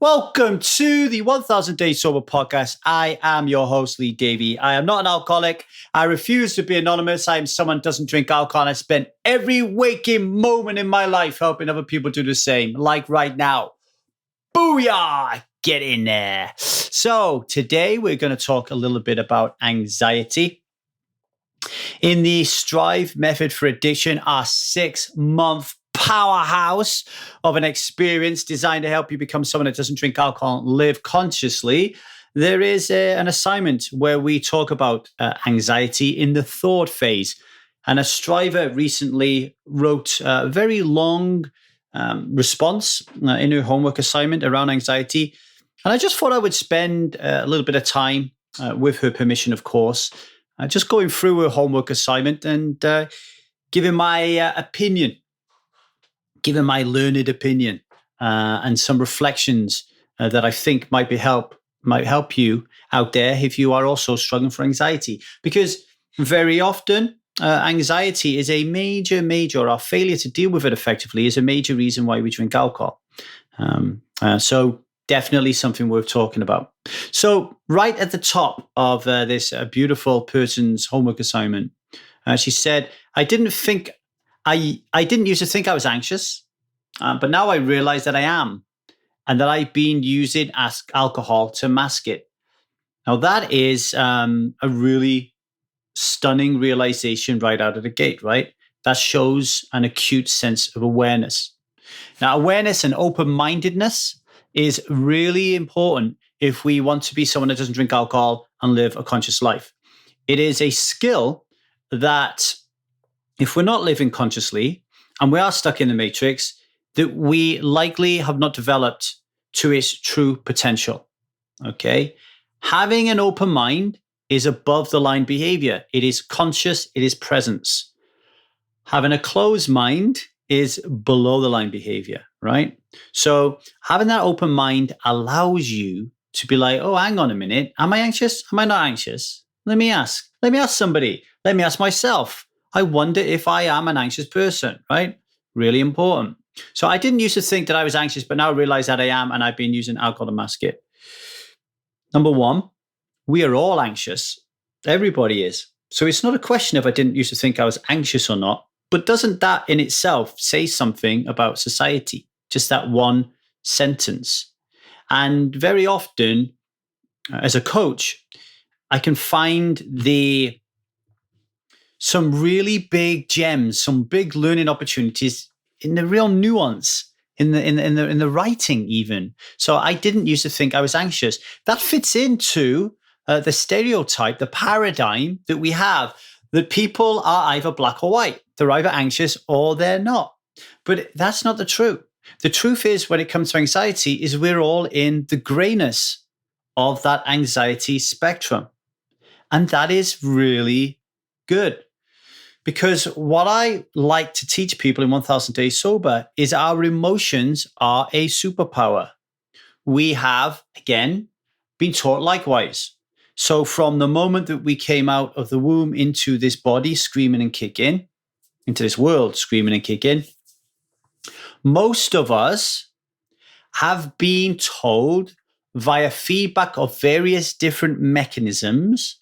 Welcome to the 1000 Days Sober podcast. I am your host, Lee Davy. I am not an alcoholic. I refuse to be anonymous. I am someone who doesn't drink alcohol. And I spend every waking moment in my life helping other people do the same, like right now. Booyah! Get in there. So today we're going to talk a little bit about anxiety. In the Strive Method for Addiction, our 6-month powerhouse of an experience designed to help you become someone that doesn't drink alcohol and live consciously, there is an assignment where we talk about anxiety in the thought phase. And a striver recently wrote a very long response in her homework assignment around anxiety. And I just thought I would spend a little bit of time, with her permission, of course, just going through her homework assignment and giving my opinion, giving my learned opinion, and some reflections that I think might help you out there if you are also struggling for anxiety. Because very often, anxiety is a major, our failure to deal with it effectively is a major reason why we drink alcohol. So definitely something worth talking about. So right at the top of this beautiful person's homework assignment, she said, I didn't used to think I was anxious, but now I realize that I am, and that I've been using alcohol to mask it. Now that is a really stunning realization right out of the gate, right? That shows an acute sense of awareness. Now, awareness and open-mindedness is really important if we want to be someone that doesn't drink alcohol and live a conscious life. It is a skill that, if we're not living consciously and we are stuck in the matrix, that we likely have not developed to its true potential. Okay? Having an open mind is above the line behavior. It is conscious, it is presence. Having a closed mind is below the line behavior, right? So having that open mind allows you to be like, oh, hang on a minute. Am I anxious? Am I not anxious? Let me ask somebody. Let me ask myself. I wonder if I am an anxious person, right? Really important. So I didn't used to think that I was anxious, but now I realize that I am, and I've been using alcohol to mask it. Number one, we are all anxious. Everybody is. So it's not a question if I didn't used to think I was anxious or not, but doesn't that in itself say something about society? Just that one sentence. And very often, as a coach, I can find some really big gems, some big learning opportunities in the real nuance, in the writing even. So I didn't used to think I was anxious. That fits into the stereotype, the paradigm that we have, that people are either black or white. They're either anxious or they're not. But that's not the truth. The truth is, when it comes to anxiety, is we're all in the grayness of that anxiety spectrum. And that is really good. Because what I like to teach people in 1000 Days Sober is our emotions are a superpower. We have, again, been taught likewise. So from the moment that we came out of the womb into this body screaming and kicking, into this world screaming and kicking, most of us have been told via feedback of various different mechanisms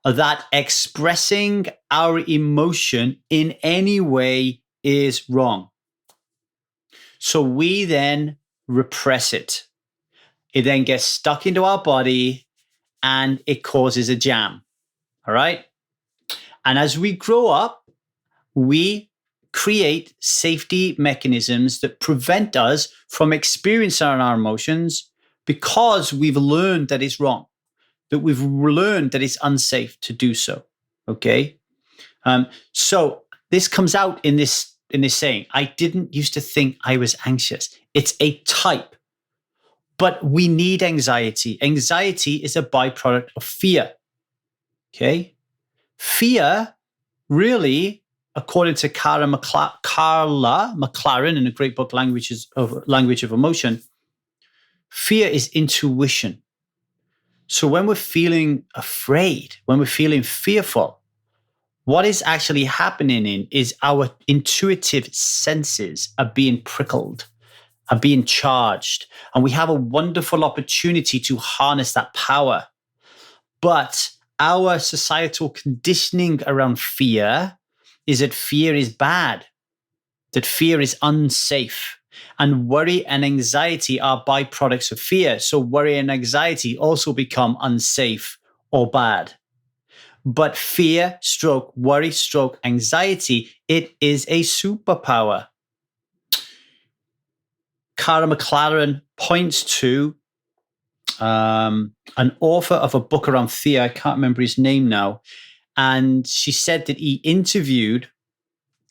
that expressing our emotion in any way is wrong. So we then repress it. It then gets stuck into our body and it causes a jam. All right? And as we grow up, we create safety mechanisms that prevent us from experiencing our emotions because we've learned that it's wrong, that we've learned that it's unsafe to do so. Okay? So this comes out in this saying, I didn't used to think I was anxious. It's a type, but we need anxiety. Anxiety is a byproduct of fear. Okay? Fear really, according to Carla McLaren in a great book, Language of Emotion, fear is intuition. So when we're feeling afraid, when we're feeling fearful, what is actually happening is our intuitive senses are being prickled. are being charged. And we have a wonderful opportunity to harness that power. But our societal conditioning around fear is that fear is bad, that fear is unsafe. And worry and anxiety are byproducts of fear. So worry and anxiety also become unsafe or bad. But fear, stroke, worry, stroke, anxiety, it is a superpower. Cara McLaren points to an author of a book around fear. I can't remember his name now. And she said that he interviewed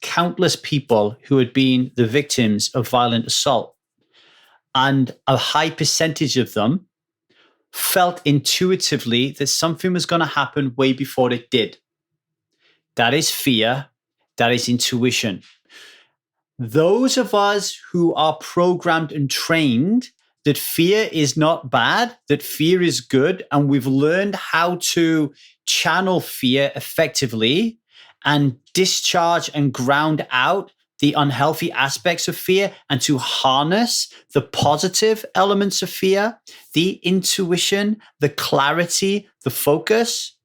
countless people who had been the victims of violent assault. And a high percentage of them felt intuitively that something was going to happen way before it did. That is fear. That is intuition. Those of us who are programmed and trained that fear is not bad, that fear is good, and we've learned how to channel fear effectively and discharge and ground out the unhealthy aspects of fear and to harness the positive elements of fear, the intuition, the clarity, the focus.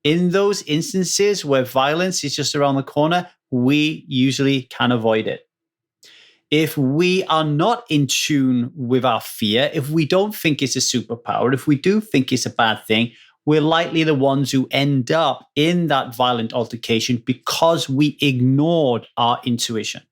In those instances where violence is just around the corner, we usually can avoid it. If we are not in tune with our fear, if we don't think it's a superpower, if we do think it's a bad thing, we're likely the ones who end up in that violent altercation because we ignored our intuition.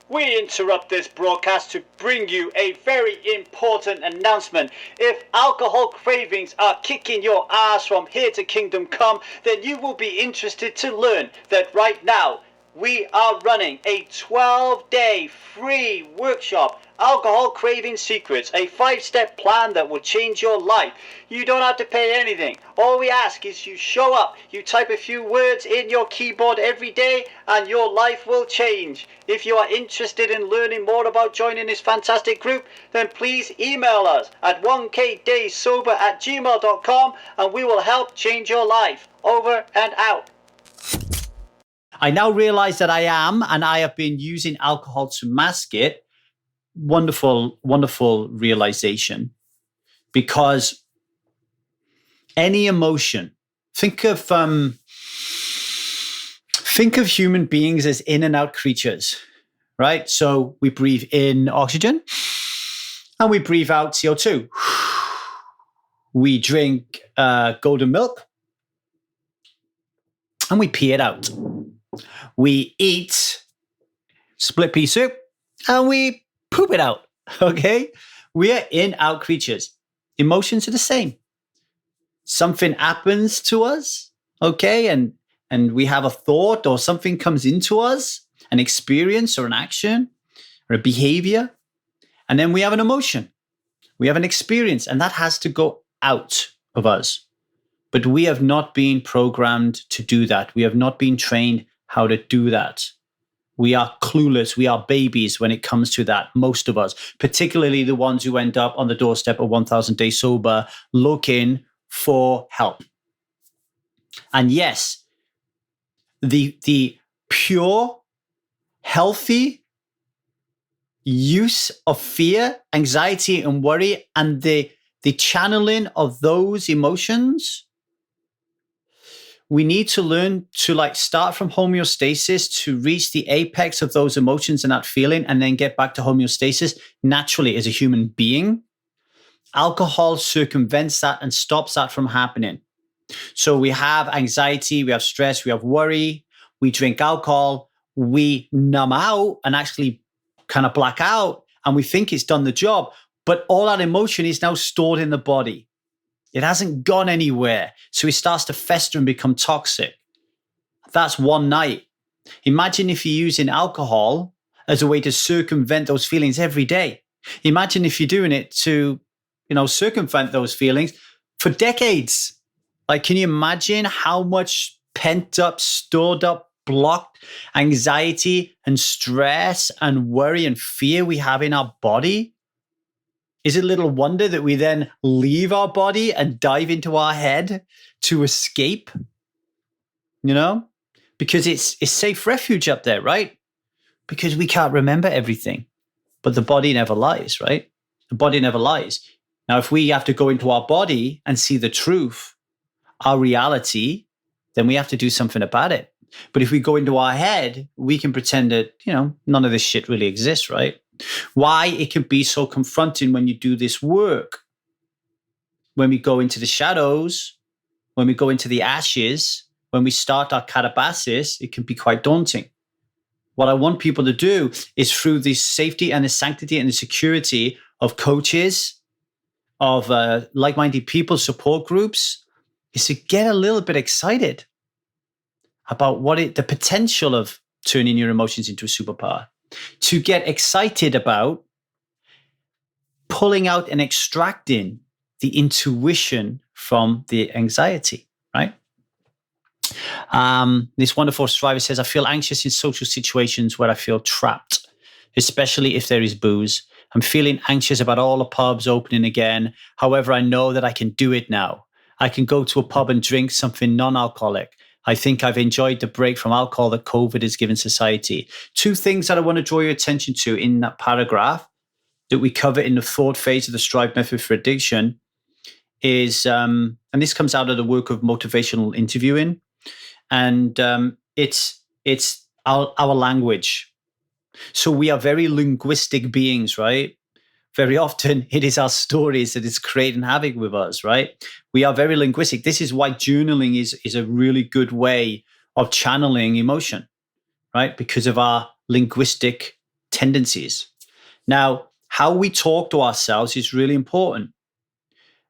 We interrupt this broadcast to bring you a very important announcement. If alcohol cravings are kicking your ass from here to kingdom come, then you will be interested to learn that right now we are running a 12-day free workshop, Alcohol Craving Secrets, a 5-step plan that will change your life. You don't have to pay anything. All we ask is you show up, you type a few words in your keyboard every day, and your life will change. If you are interested in learning more about joining this fantastic group, then please email us at 1kdaysober@gmail.com and we will help change your life. Over and out. I now realize that I have been using alcohol to mask it. Wonderful, wonderful realization. Because any emotion, think of human beings as in and out creatures, right? So we breathe in oxygen and we breathe out CO2. We drink golden milk and we pee it out. We eat split pea soup and we poop it out, okay? We are in-out creatures. Emotions are the same. Something happens to us, okay? And we have a thought or something comes into us, an experience or an action or a behavior. And then we have an emotion. We have an experience, and that has to go out of us. But we have not been programmed to do that. We have not been trained how to do that. We are clueless. We are babies when it comes to that, most of us, particularly the ones who end up on the doorstep of 1,000 Days Sober looking for help. And yes, the pure, healthy use of fear, anxiety, and worry, and the channeling of those emotions, we need to learn to start from homeostasis to reach the apex of those emotions and that feeling and then get back to homeostasis naturally as a human being. Alcohol circumvents that and stops that from happening. So we have anxiety, we have stress, we have worry, we drink alcohol, we numb out and actually kind of black out and we think it's done the job, but all that emotion is now stored in the body. It hasn't gone anywhere. So it starts to fester and become toxic. That's one night. Imagine if you're using alcohol as a way to circumvent those feelings every day. Imagine if you're doing it to, circumvent those feelings for decades. Can you imagine how much pent up, stored up, blocked anxiety and stress and worry and fear we have in our body? Is it little wonder that we then leave our body and dive into our head to escape? Because it's safe refuge up there, right? Because we can't remember everything. but the body never lies, right? The body never lies. Now, if we have to go into our body and see the truth, our reality, then we have to do something about it. But if we go into our head, we can pretend that, none of this shit really exists, right? Why it can be so confronting when you do this work, when we go into the shadows, when we go into the ashes, when we start our catabasis, it can be quite daunting. What I want people to do is through the safety and the sanctity and the security of coaches, of like-minded people, support groups, is to get a little bit excited about the potential of turning your emotions into a superpower, to get excited about pulling out and extracting the intuition from the anxiety, right? This wonderful survivor says, I feel anxious in social situations where I feel trapped, especially if there is booze. I'm feeling anxious about all the pubs opening again. However, I know that I can do it now. I can go to a pub and drink something non-alcoholic. I think I've enjoyed the break from alcohol that COVID has given society. Two things that I want to draw your attention to in that paragraph that we cover in the third phase of the Strive method for addiction is, and this comes out of the work of motivational interviewing, and it's our language. So we are very linguistic beings, right? Very often it is our stories that is creating havoc with us, right? We are very linguistic. This is why journaling is a really good way of channeling emotion, right? Because of our linguistic tendencies. Now, how we talk to ourselves is really important.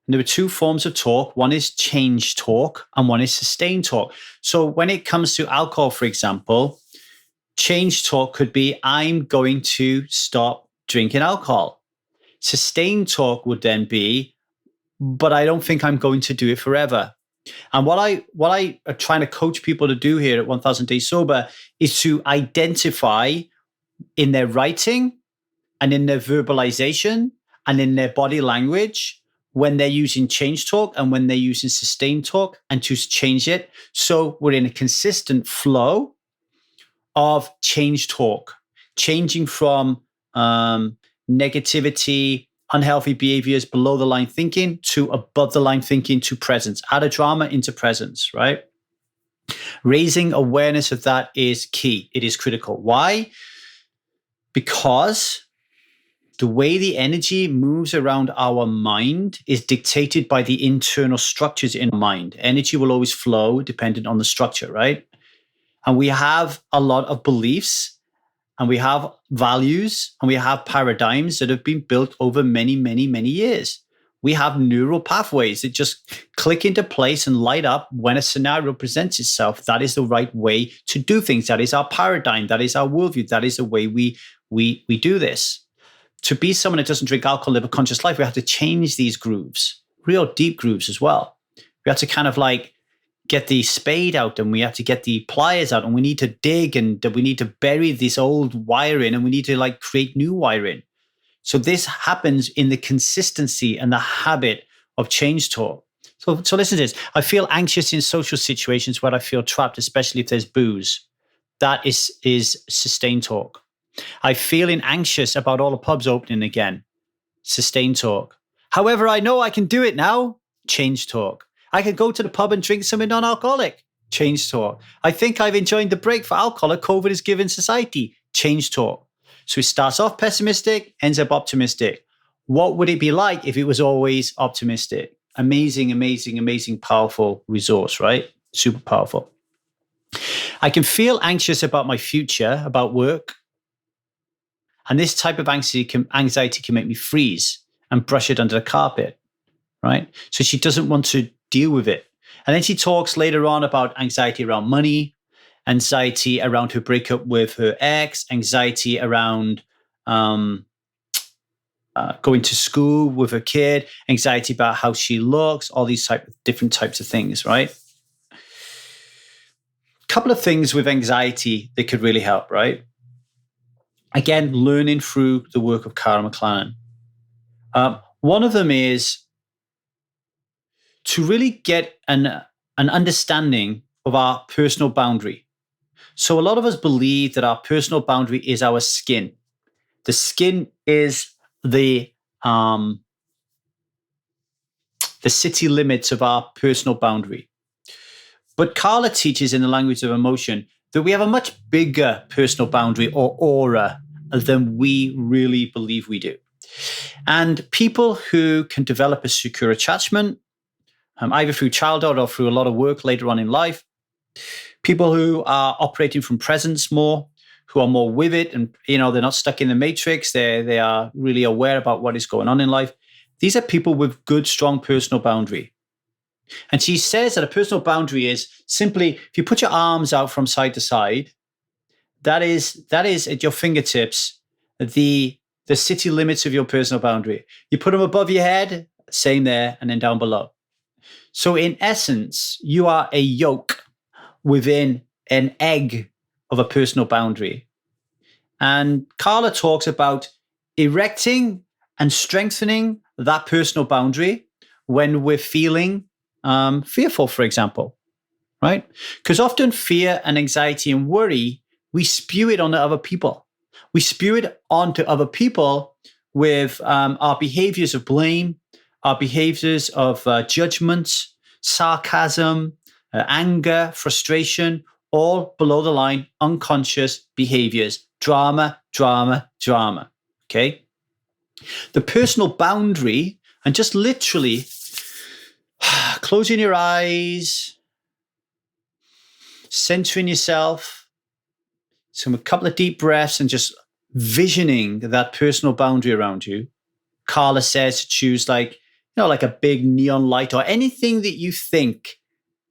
And there are two forms of talk. One is change talk and one is sustained talk. So when it comes to alcohol, for example, change talk could be, I'm going to stop drinking alcohol. Sustained talk would then be, but I don't think I'm going to do it forever. And what I are trying to coach people to do here at 1000 Days Sober is to identify in their writing and in their verbalization and in their body language when they're using change talk and when they're using sustained talk, and to change it so we're in a consistent flow of change talk, changing from negativity, unhealthy behaviors, below the line thinking to above the line thinking, to presence, out of drama into presence, right? Raising awareness of that is key. It is critical. Why? Because the way the energy moves around our mind is dictated by the internal structures in mind. Energy will always flow dependent on the structure, right? And we have a lot of beliefs, and we have values, and we have paradigms that have been built over many, many, many years. We have neural pathways that just click into place and light up when a scenario presents itself. That is the right way to do things. That is our paradigm. That is our worldview. That is the way we do this. To be someone that doesn't drink alcohol, live a conscious life, we have to change these grooves, real deep grooves as well. We have to kind of like get the spade out, and we have to get the pliers out, and we need to dig, and we need to bury this old wiring, and we need to like create new wiring. So this happens in the consistency and the habit of change talk. So listen to this. I feel anxious in social situations where I feel trapped, especially if there's booze. That is sustained talk. I'm feeling anxious about all the pubs opening again. Sustained talk. However, I know I can do it now. Change talk. I could go to the pub and drink something non-alcoholic. Change talk. I think I've enjoyed the break for alcohol that COVID has given society. Change talk. So it starts off pessimistic, ends up optimistic. What would it be like if it was always optimistic? Amazing, amazing, amazing, powerful resource, right? Super powerful. I can feel anxious about my future, about work. And this type of anxiety can make me freeze and brush it under the carpet, right? So she doesn't want to deal with it. And then she talks later on about anxiety around money, anxiety around her breakup with her ex, anxiety around going to school with her kid, anxiety about how she looks, all these different types of things, right? A couple of things with anxiety that could really help, right? Again, learning through the work of Cara McLaren. One of them is to really get an understanding of our personal boundary. So a lot of us believe that our personal boundary is our skin. The skin is the city limits of our personal boundary. But Carla teaches in the language of emotion that we have a much bigger personal boundary or aura than we really believe we do. And people who can develop a secure attachment, either through childhood or through a lot of work later on in life, people who are operating from presence more, who are more with it, and they're not stuck in the matrix. They are really aware about what is going on in life. These are people with good, strong personal boundary. And she says that a personal boundary is simply if you put your arms out from side to side, that is at your fingertips the city limits of your personal boundary. You put them above your head, same there, and then down below. So in essence, you are a yolk within an egg of a personal boundary. And Carla talks about erecting and strengthening that personal boundary when we're feeling fearful, for example, right? Because often fear and anxiety and worry, we spew it onto other people. We spew it onto other people with our behaviors of blame, our behaviors of judgment, sarcasm, anger, frustration, all below the line, unconscious behaviors, drama, drama, drama, okay? The personal boundary, and just literally closing your eyes, centering yourself, a couple of deep breaths and just visioning that personal boundary around you. Carla says to choose like a big neon light or anything that you think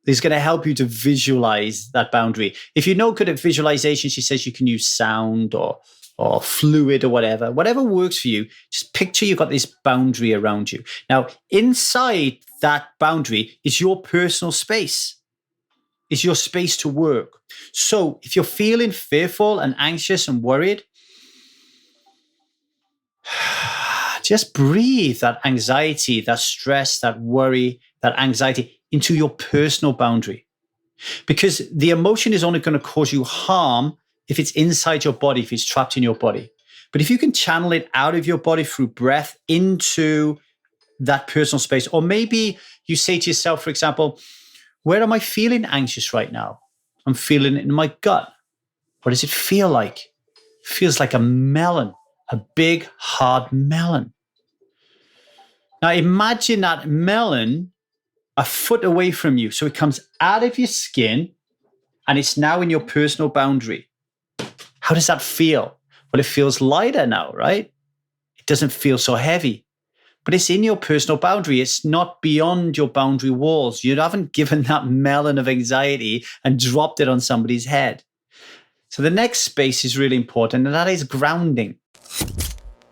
is going to help you to visualize that boundary. If you're no good at visualization, she says you can use sound or fluid or whatever works for you. Just picture you've got this boundary around you. Now, inside that boundary is your personal space, is your space to work. So if you're feeling fearful and anxious and worried, just breathe that anxiety, that stress, that worry, that anxiety into your personal boundary. Because the emotion is only going to cause you harm if it's inside your body, if it's trapped in your body. But if you can channel it out of your body through breath into that personal space, or maybe you say to yourself, for example, where am I feeling anxious right now? I'm feeling it in my gut. What does it feel like? It feels like a melon, a big, hard melon. Now imagine that melon a foot away from you. So it comes out of your skin and it's now in your personal boundary. How does that feel? Well, it feels lighter now, right? It doesn't feel so heavy, but it's in your personal boundary. It's not beyond your boundary walls. You haven't given that melon of anxiety and dropped it on somebody's head. So the next space is really important, and that is grounding.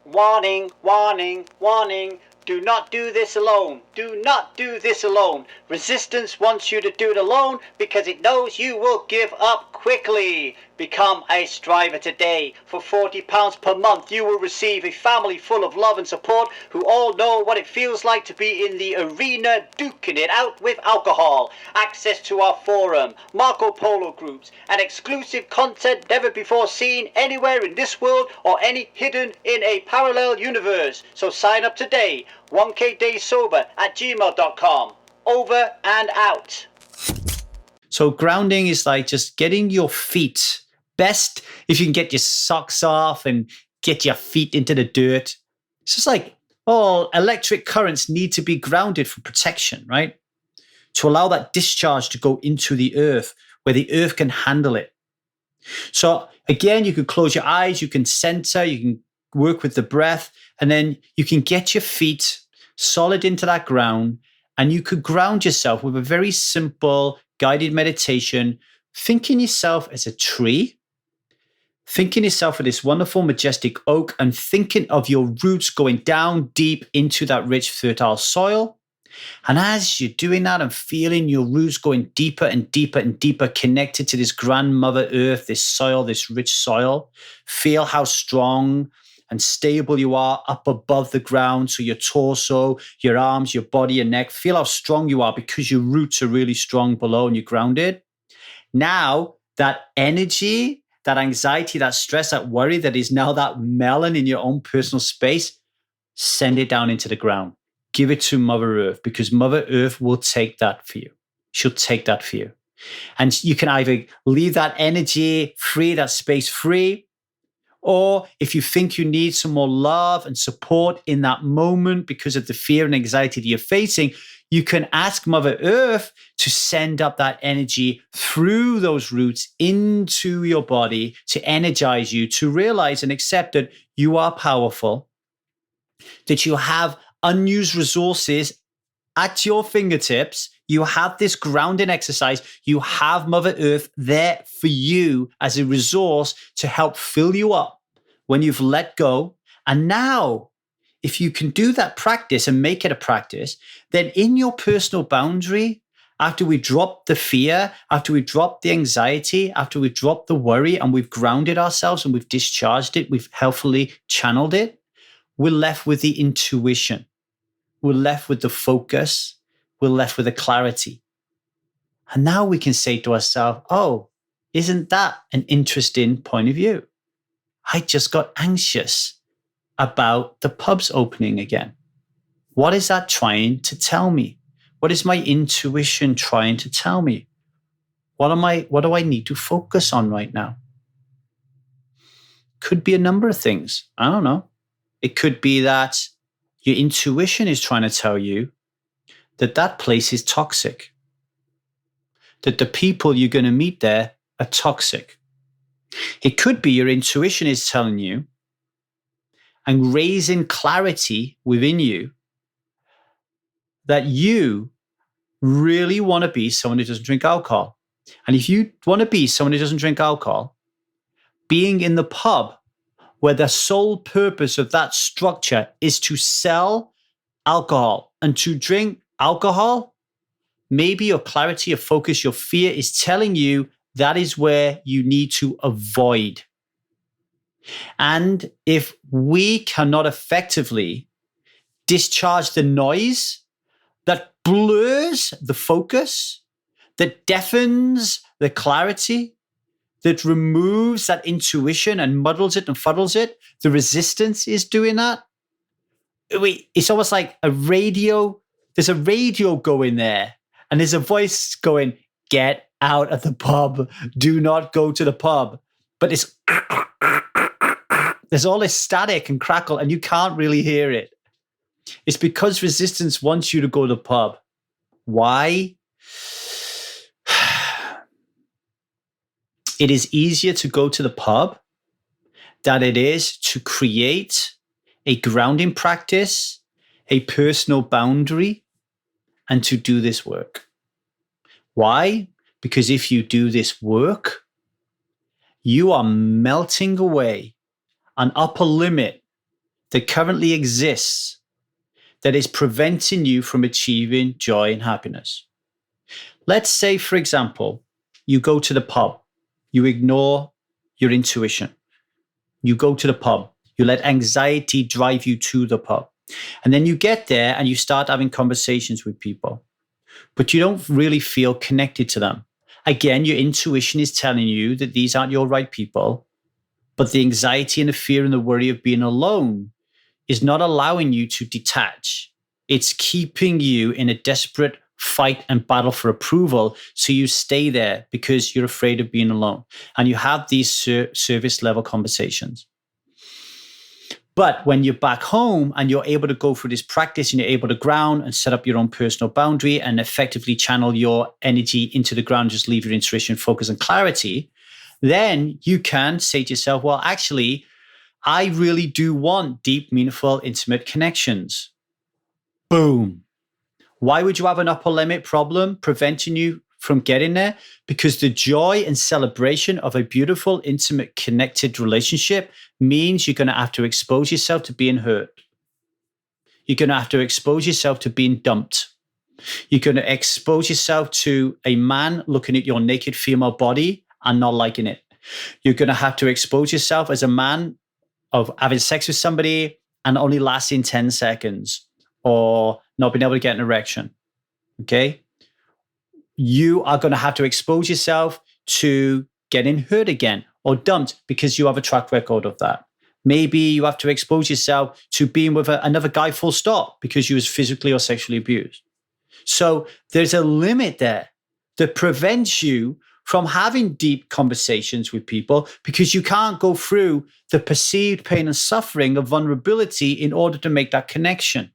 Warning, warning, warning. Do not do this alone. Do not do this alone. Resistance wants you to do it alone because it knows you will give up quickly. Become a striver today. For £40 per month, you will receive a family full of love and support who all know what it feels like to be in the arena duking it out with alcohol. Access to our forum, Marco Polo groups, and exclusive content never before seen anywhere in this world or any hidden in a parallel universe. So sign up today. 1kdaysober@gmail.com. Over and out. So grounding is like just getting your feet, best if you can get your socks off and get your feet into the dirt. It's just like, electric currents need to be grounded for protection, right? To allow that discharge to go into the earth where the earth can handle it. So again, you could close your eyes, you can center, you can work with the breath, and then you can get your feet solid into that ground, and you could ground yourself with a very simple guided meditation, thinking yourself as a tree, thinking yourself as this wonderful, majestic oak, and thinking of your roots going down deep into that rich, fertile soil. And as you're doing that and feeling your roots going deeper and deeper and deeper, connected to this grandmother earth, this soil, this rich soil, feel how strong and stable you are up above the ground. So your torso, your arms, your body, your neck, feel how strong you are because your roots are really strong below and you're grounded. Now that energy that anxiety, that stress, that worry that is now that melon in your own personal space, send it down into the ground. Give it to Mother Earth, because Mother Earth will take that for you. She'll take that for you. And you can either leave that energy free, that space free, or if you think you need some more love and support in that moment because of the fear and anxiety that you're facing, you can ask Mother Earth to send up that energy through those roots into your body to energize you, to realize and accept that you are powerful, that you have unused resources at your fingertips. You have this grounding exercise. You have Mother Earth there for you as a resource to help fill you up when you've let go. And now, if you can do that practice and make it a practice, then in your personal boundary, after we drop the fear, after we drop the anxiety, after we drop the worry, and we've grounded ourselves and we've discharged it, we've healthily channeled it, we're left with the intuition. We're left with the focus. We're left with the clarity. And now we can say to ourselves, oh, isn't that an interesting point of view? I just got anxious about the pubs opening again. What is that trying to tell me? What is my intuition trying to tell me? What do I need to focus on right now? Could be a number of things. I don't know. It could be that your intuition is trying to tell you that that place is toxic, that the people you're going to meet there are toxic. It could be your intuition is telling you and raising clarity within you that you really want to be someone who doesn't drink alcohol. And if you want to be someone who doesn't drink alcohol, being in the pub where the sole purpose of that structure is to sell alcohol and to drink alcohol, maybe your clarity, your focus, your fear is telling you that is where you need to avoid. And if we cannot effectively discharge the noise that blurs the focus, that deafens the clarity, that removes that intuition and muddles it and fuddles it, the resistance is doing that. It's almost like a radio. There's a radio going there, and there's a voice going, get out of the pub. Do not go to the pub. But there's all this static and crackle, and you can't really hear it. It's because resistance wants you to go to the pub. Why? It is easier to go to the pub than it is to create a grounding practice, a personal boundary, and to do this work. Why? Because if you do this work, you are melting away an upper limit that currently exists that is preventing you from achieving joy and happiness. Let's say, for example, you go to the pub. You ignore your intuition. You go to the pub. You let anxiety drive you to the pub. And then you get there and you start having conversations with people, but you don't really feel connected to them. Again, your intuition is telling you that these aren't your right people, but the anxiety and the fear and the worry of being alone is not allowing you to detach. It's keeping you in a desperate fight and battle for approval. So you stay there because you're afraid of being alone. And you have these service level conversations. But when you're back home and you're able to go through this practice and you're able to ground and set up your own personal boundary and effectively channel your energy into the ground, just leave your intuition, focus, and clarity, then you can say to yourself, well, actually, I really do want deep, meaningful, intimate connections. Boom. Why would you have an upper limit problem preventing you from getting there? Because the joy and celebration of a beautiful, intimate, connected relationship means you're going to have to expose yourself to being hurt. You're going to have to expose yourself to being dumped. You're going to expose yourself to a man looking at your naked female body and not liking it. You're going to have to expose yourself as a man of having sex with somebody and only lasting 10 seconds or not being able to get an erection. Okay? You are going to have to expose yourself to getting hurt again or dumped because you have a track record of that. Maybe you have to expose yourself to being with another guy full stop because you was physically or sexually abused. So there's a limit there that prevents you from having deep conversations with people because you can't go through the perceived pain and suffering of vulnerability in order to make that connection.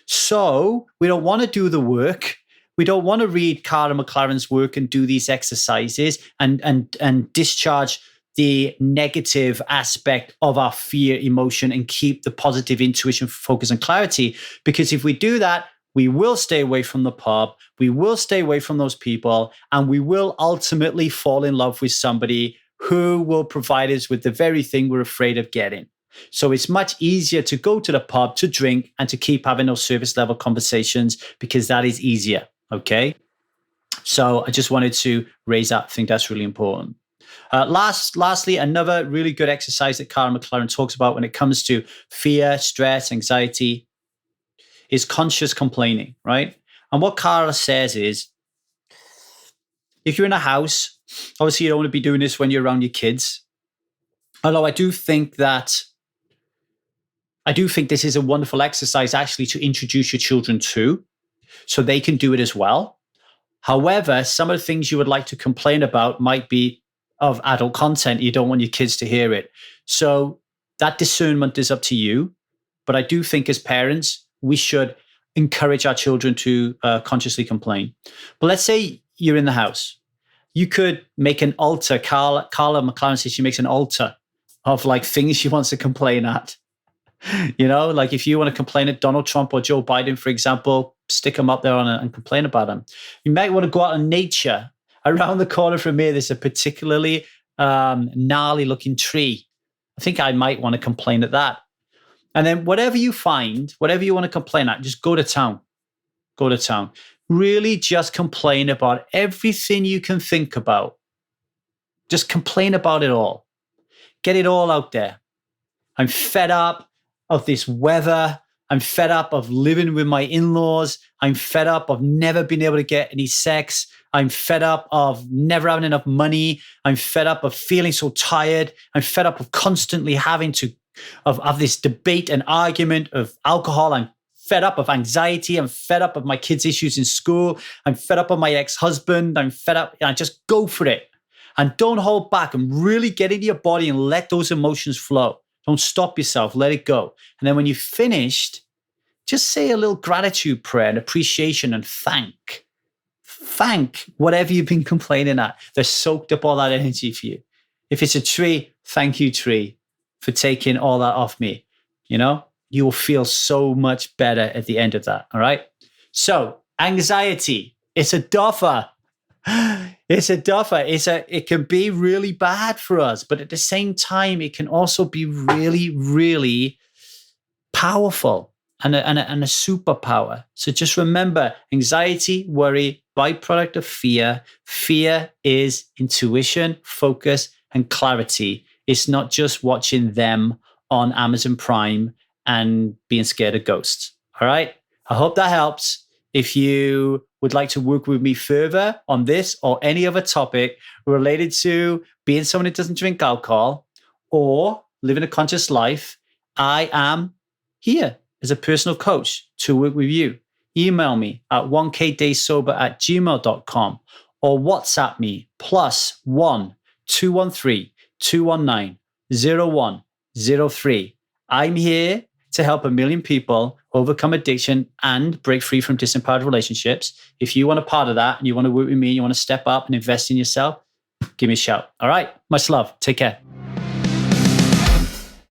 So we don't want to do the work. We don't want to read Cara McLaren's work and do these exercises and discharge the negative aspect of our fear emotion and keep the positive intuition, focus, and clarity. Because if we do that, we will stay away from the pub, we will stay away from those people, and we will ultimately fall in love with somebody who will provide us with the very thing we're afraid of getting. So it's much easier to go to the pub, to drink, and to keep having those service level conversations because that is easier, okay? So I just wanted to raise that. I think that's really important. Lastly, another really good exercise that Cara McLaren talks about when it comes to fear, stress, anxiety is conscious complaining, right? And what Cara says is, if you're in a house, obviously you don't want to be doing this when you're around your kids. Although I do think this is a wonderful exercise actually to introduce your children to, so they can do it as well. However, some of the things you would like to complain about might be of adult content. You don't want your kids to hear it. So that discernment is up to you. But I do think as parents, we should encourage our children to consciously complain. But let's say you're in the house. You could make an altar. Cara McLaren says she makes an altar of like things she wants to complain at. You know, like if you want to complain at Donald Trump or Joe Biden, for example, stick them up there and complain about them. You might want to go out in nature. Around the corner from me, there's a particularly gnarly looking tree. I think I might want to complain at that. And then whatever you find, whatever you want to complain at, just go to town. Go to town. Really just complain about everything you can think about. Just complain about it all. Get it all out there. I'm fed up of this weather. I'm fed up of living with my in-laws. I'm fed up of never being able to get any sex. I'm fed up of never having enough money. I'm fed up of feeling so tired. I'm fed up of constantly having to of this debate and argument of alcohol. I'm fed up of anxiety. I'm fed up of my kids' issues in school. I'm fed up of my ex-husband. I'm fed up. And just go for it. And don't hold back and really get into your body and let those emotions flow. Don't stop yourself. Let it go. And then when you've finished, just say a little gratitude prayer and appreciation and thank whatever you've been complaining at. They've soaked up all that energy for you. If it's a tree, thank you, tree, for taking all that off me. You know, you will feel so much better at the end of that. All right. So anxiety, it's a duffer. It's a duffer. It can be really bad for us, but at the same time, it can also be really, really powerful and a superpower. So just remember, anxiety, worry, byproduct of fear. Fear is intuition, focus, and clarity. It's not just watching them on Amazon Prime and being scared of ghosts. All right. I hope that helps. If you would like to work with me further on this or any other topic related to being someone who doesn't drink alcohol or living a conscious life, I am here as a personal coach to work with you. Email me at 1kdaysober@gmail.com or WhatsApp me +1 213 219 0103. I'm here to help 1 million people overcome addiction and break free from disempowered relationships. If you want a part of that and you want to work with me, you want to step up and invest in yourself, give me a shout. All right. Much love. Take care.